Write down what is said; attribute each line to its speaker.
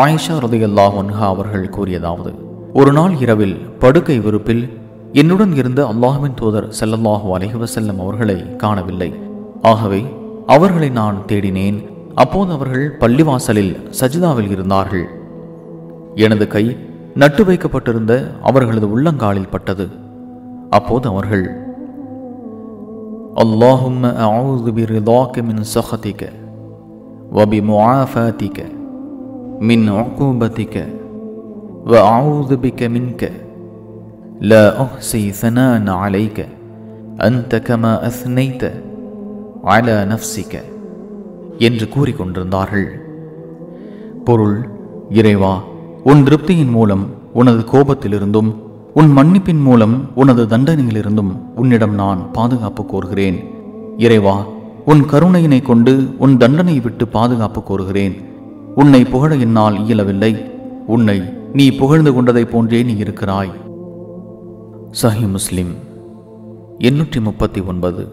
Speaker 1: ஆயிஷா ரலியல்லாஹு அன்ஹா அவர்கள் கூறியதாவது, ஒரு நாள் இரவில் படுக்கை விருப்பில் என்னுடன் இருந்த அல்லாஹ்வின் தூதர் ஸல்லல்லாஹு அலைஹி வஸல்லம் அவர்களை காணவில்லை. ஆகவே அவர்களை நான் தேடினேன். அப்போது அவர்கள் பள்ளிவாசலில் சஜிதாவில் இருந்தார்கள். எனது கை நட்டு வைக்கப்பட்டிருந்த அவர்களது உள்ளங்காலில் பட்டது. அப்போது அவர்கள், அல்லாஹும்ம அஊது பிரிதாக மின் ஸஹதிக வ பிமுஆஃபாதிக மின் உகூபதிக வ அஊது பிக மின்க லா உஹ்ஸி ஸனாஅன் அலைக அன்த கமா அஸ்னைத அலா நஃப்ஸிக என்று கூறிக்கொண்டிருந்தார்கள். பொருள்: இறைவா, உன் திருப்தியின் மூலம் உனது கோபத்திலிருந்தும் உன் மன்னிப்பின் மூலம் உனது தண்டனையிலிருந்தும் உன்னிடம் நான் பாதுகாப்பு கோருகிறேன். இறைவா, உன் கருணையினை கொண்டு உன் தண்டனை விட்டு பாதுகாப்பு கோருகிறேன். உன்னை புகழ என்னால் இயலவில்லை. உன்னை நீ புகழ்ந்து கொண்டதை போன்றே நீ இருக்கிறாய். சஹீஹ் முஸ்லிம் 839.